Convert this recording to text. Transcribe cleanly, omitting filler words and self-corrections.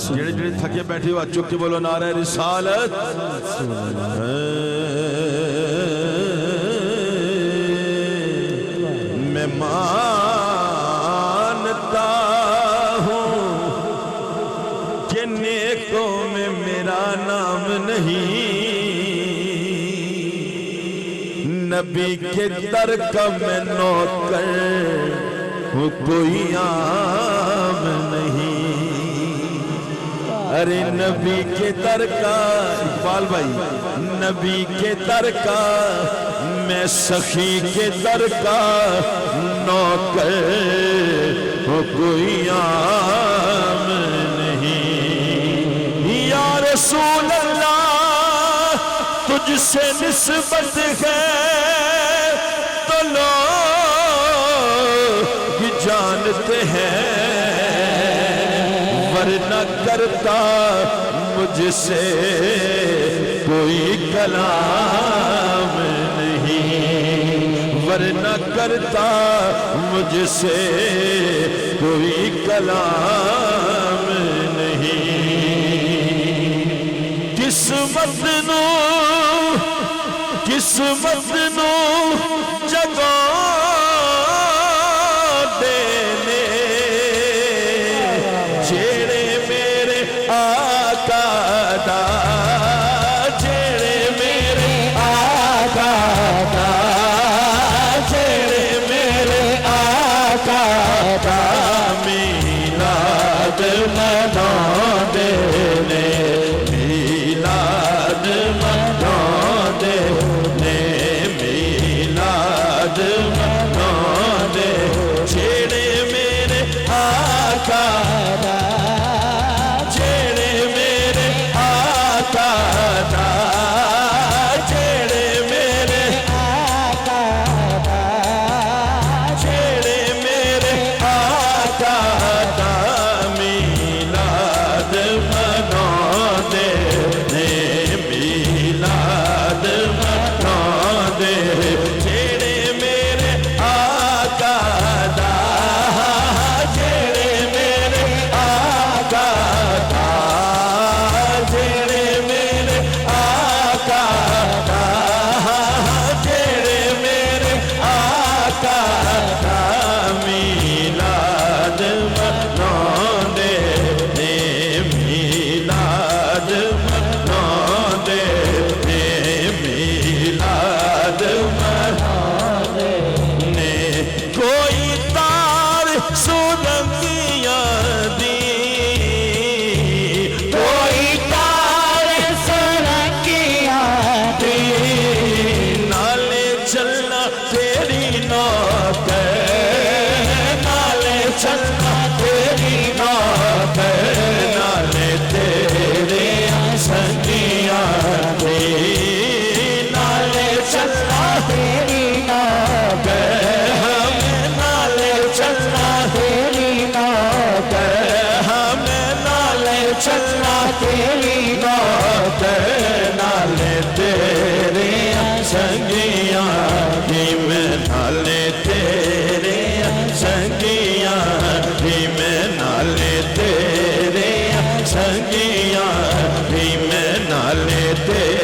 جڑے جڑے تھکے بیٹھے ہوا چک کے بولو نعرہ رسالت میں مانتا ہوں کہ نیکوں میں میرا نام نہیں نبی کے در کا میں نوکر ہوں کوئی عام نہیں ارے نبی کے در کا اقبال بھائی نبی کے در کا میں سخی کے در کا نوکر ہوں کوئی عام نہیں یا رسول اللہ تجھ سے نسبت ہے تو لوگ جانتے ہیں ورنہ کرتا مجھ سے کوئی کلام نہیں ورنہ کرتا مجھ سے کوئی کلام نہیں قسمت نو جگہ دینے جیڑے میرے آقا دا جیڑے میرے آقا دا جیڑے میرے آقا دا میلاد منا دینے میلاد منا دینے میلاد منا دے جیڑے میرے آقا دا جیڑے میرے آقا دا جیڑے میرے آقا دا جیڑے میرے آقا دا میلاد منا دے میلاد منا دے جیڑے میرے آقا دا جیڑے میرے آقا دا جیڑے میرے آقا دا جیڑے میرے آقا دا میلاد منا دے میلاد منا دے میلاد منا دے کوئی تار سنگیاں دی کوئی تار سنگیاں دی نالے چلنا تیری نوکر نالے چلنا تیری نوکر نالے تیرے سنگیاں دی نالے چلنا تیری نوکر ہمیں نالے چلنا تیری نوکر ہمیں نالے چلنا تیری نوکر نالے تیرے سنگیاں ہی میں نالے تیرے سنگیاں ہی میں نالے تیرے سنگیاں ہی میں نالے تیرے